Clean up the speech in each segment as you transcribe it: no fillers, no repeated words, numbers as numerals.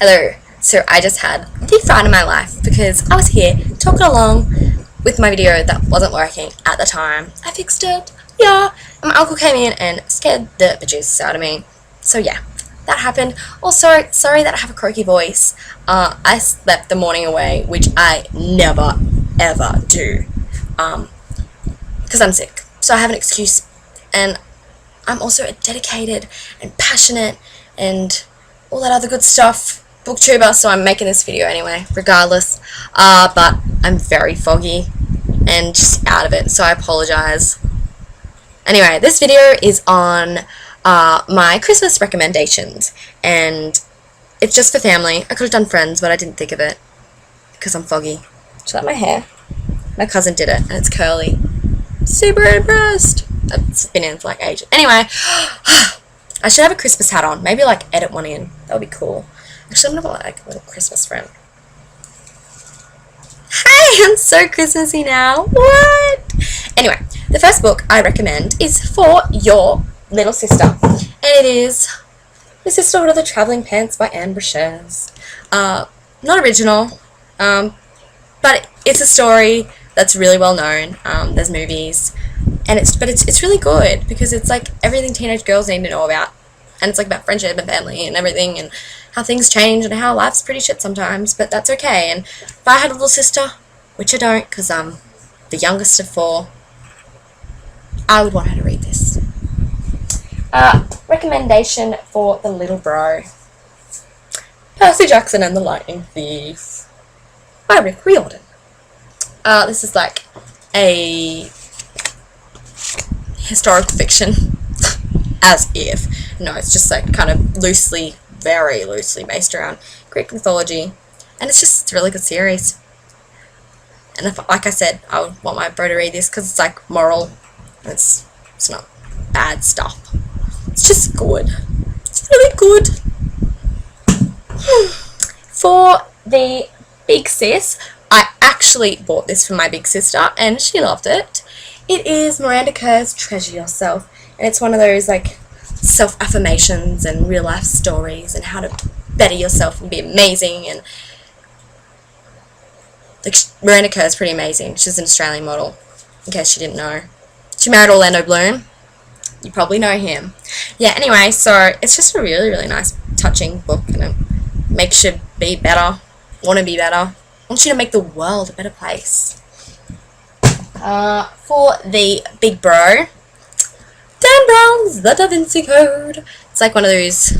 Hello. So I just had the fright of my life because I was here talking along with my video that wasn't working at the time. I fixed it. Yeah. And my uncle came in and scared the bejesus out of me. So yeah, that happened. Also, sorry that I have a croaky voice. I slept the morning away, which I never ever do. Because I'm sick. So I have an excuse. And I'm also a dedicated and passionate and all that other good stuff booktuber, so I'm making this video anyway, regardless. But I'm very foggy and just out of it, so I apologise. Anyway, this video is on my Christmas recommendations, and it's just for family. I could have done friends, but I didn't think of it because I'm foggy. Is that my hair? My cousin did it, and it's curly. Super impressed. It's been in for like ages. Anyway, I should have a Christmas hat on. Maybe like edit one in. That would be cool. Actually, I'm gonna have like a little Christmas friend. Hey, I'm so Christmassy now. What? Anyway, the first book I recommend is for your little sister, and it is The Sisterhood of the Travelling Pants by Anne Brashares. Not original, but it's a story that's really well known. There's movies. And it's really good because it's like everything teenage girls need to know about, and it's like about friendship and family and everything and how things change and how life's pretty shit sometimes, but that's okay. And if I had a little sister, which I don't because I'm the youngest of 4, I would want her to read this. Recommendation for the little bro: Percy Jackson and the Lightning Thief by Rick Riordan. This is like a historical fiction, as if. No, it's just like kind of loosely, very loosely based around Greek mythology, and it's a really good series. And if, like I said, I would want my bro to read this because it's like moral. It's not bad stuff. It's just good. It's really good. For the big sis, I actually bought this for my big sister, and she loved it. It is Miranda Kerr's Treasure Yourself, and it's one of those like self-affirmations and real-life stories and how to better yourself and be amazing. And like Miranda Kerr is pretty amazing. She's an Australian model, in case you didn't know. She married Orlando Bloom. You probably know him. Yeah, anyway, so it's just a really, really nice, touching book, and it makes you be better, want to be better, wants you to make the world a better place. For the big bro, Dan Brown's The Vinci Code. It's like one of those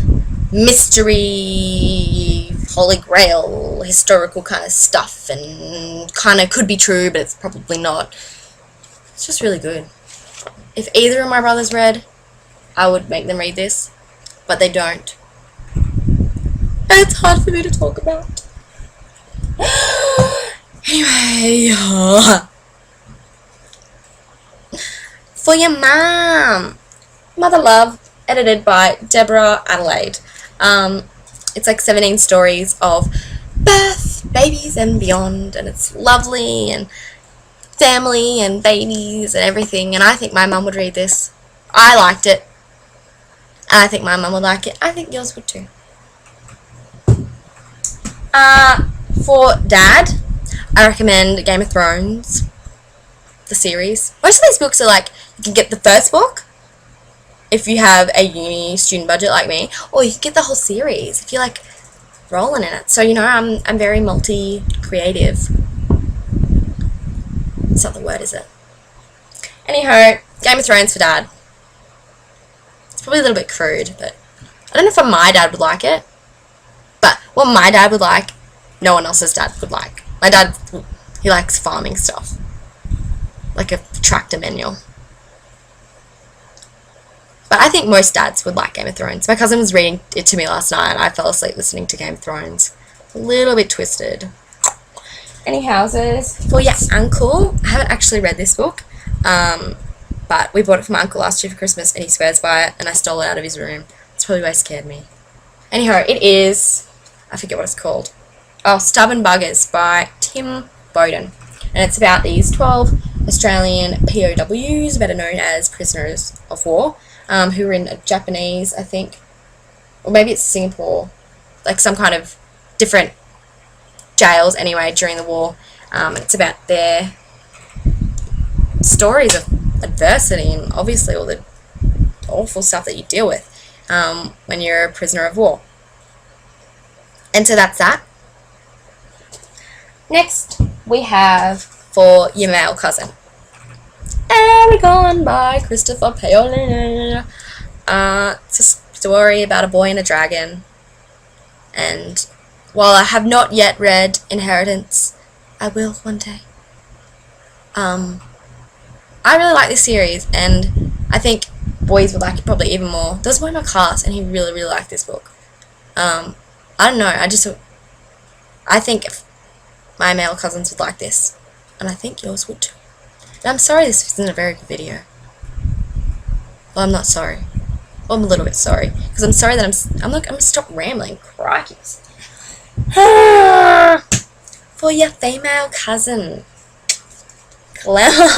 mystery, holy grail, historical kind of stuff, and kind of could be true, but it's probably not. It's just really good. If either of my brothers read, I would make them read this, but they don't. And it's hard for me to talk about. Anyway, for your mom, Mother Love, edited by Deborah Adelaide. It's like 17 stories of birth, babies, and beyond, and it's lovely, and family, and babies, and everything, and I think my mum would read this. I liked it, and I think my mum would like it. I think yours would too. For Dad, I recommend Game of Thrones, the series. Most of these books are like, you can get the first book if you have a uni student budget like me, or you can get the whole series if you're like rolling in it. So you know, I'm very multi-creative. That's not the word, is it? Anyhow, Game of Thrones for Dad. It's probably a little bit crude, but I don't know if my dad would like it. But what my dad would like, no one else's dad would like. My dad, he likes farming stuff, like a tractor manual. But I think most dads would like Game of Thrones. My cousin was reading it to me last night, and I fell asleep listening to Game of Thrones. A little bit twisted. Any houses? For your uncle, I haven't actually read this book, but we bought it for my uncle last year for Christmas, and he swears by it, and I stole it out of his room. That's probably why it scared me. Anyhow, it is, I forget what it's called. Oh, Stubborn Buggers by Tim Bowden. And it's about these 12 Australian POWs, better known as prisoners of war, who were in Japanese, I think, or maybe it's Singapore, like some kind of different jails anyway during the war. It's about their stories of adversity and obviously all the awful stuff that you deal with when you're a prisoner of war. And so that's that. Next, we have For Your Male Cousin. Aragon by Christopher Paolini. It's a story about a boy and a dragon. And while I have not yet read Inheritance, I will one day. I really like this series, and I think boys would like it probably even more. There was a boy in my class, and he really, really liked this book. I don't know, I think my male cousins would like this, and I think yours would too. And I'm sorry this isn't a very good video. Well, I'm not sorry. Well, I'm a little bit sorry, because I'm sorry that I'm gonna stop rambling. Crikey. For Your Female Cousin. Glamour.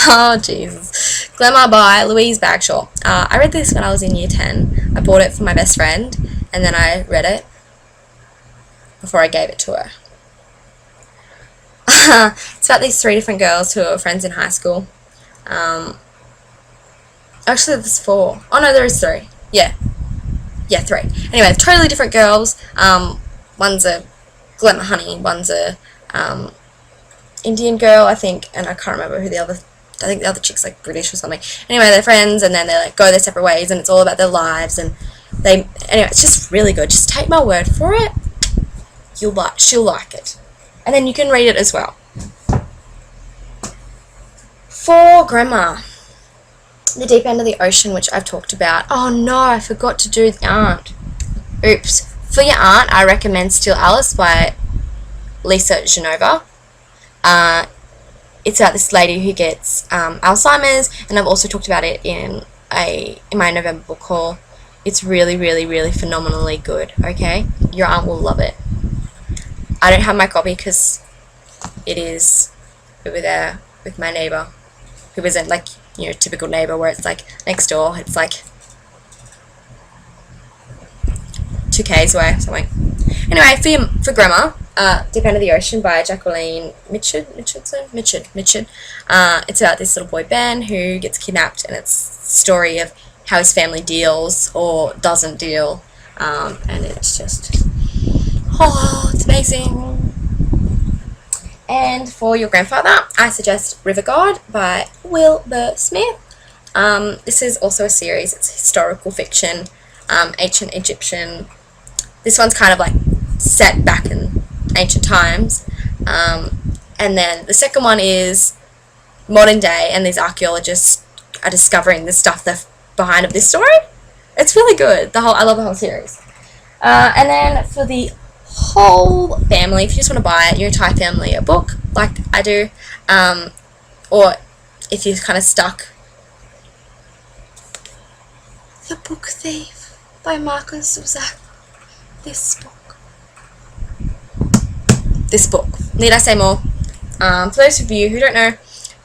Oh, Jesus. Glamour by Louise Bagshaw. I read this when I was in year 10. I bought it for my best friend, and then I read it before I gave it to her. It's about these 3 different girls who are friends in high school. Actually, there's 4. Oh, no, there is 3. Yeah, 3. Anyway, totally different girls. One's a glamour honey, one's a Indian girl, I think, and I can't remember who I think the other chick's like British or something. Anyway, they're friends, and then they like go their separate ways, and it's all about their lives, and anyway, it's just really good. Just take my word for it. She'll like it. And then you can read it as well. For Grandma, The Deep End of the Ocean, which I've talked about. Oh no, I forgot to do the aunt. Oops. For Your Aunt, I recommend Still Alice by Lisa Genova. It's about this lady who gets Alzheimer's, and I've also talked about it in my November book haul. It's really, really, really phenomenally good, okay? Your aunt will love it. I don't have my copy because it is over there with my neighbour, who isn't like, you know, typical neighbour where it's like next door. It's like 2 Ks away or something. Anyway, for Grandma, Deep End of the Ocean by Jacqueline Mitchell. It's about this little boy Ben who gets kidnapped, and it's the story of how his family deals or doesn't deal, and it's just, oh, it's amazing. And for your grandfather, I suggest River God by Wilbur Smith. This is also a series. It's historical fiction, ancient Egyptian. This one's kind of like set back in ancient times, and then the second one is modern day, and these archaeologists are discovering the stuff that's behind of this story. It's really good. I love the whole series. And then for the whole family, if you just want to buy your entire family a book like I do, or if you're kind of stuck, The Book Thief by Markus Zusak. This book. Need I say more? For those of you who don't know,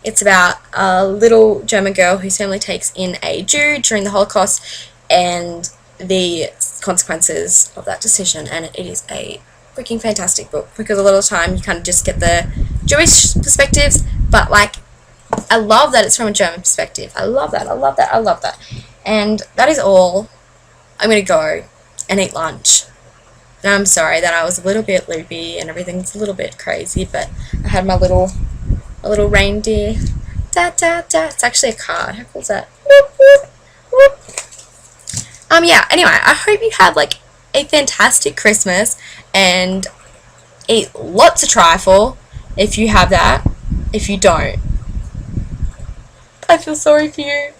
it's about a little German girl whose family takes in a Jew during the Holocaust and the consequences of that decision, and it is a freaking fantastic book because a lot of the time you kind of just get the Jewish perspectives, but like, I love that it's from a German perspective. I love that. And that is all. I'm going to go and eat lunch. And I'm sorry that I was a little bit loopy and everything's a little bit crazy, but I had my little reindeer. Da da da. It's actually a card. How cool is that? Whoop, whoop, whoop. Yeah, anyway, I hope you have like a fantastic Christmas and eat lots of trifle if you have that. If you don't, I feel sorry for you.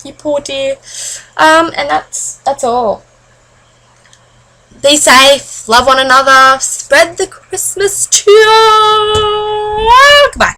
You poor dear. And that's all. Be safe, love one another, spread the Christmas cheer. Goodbye.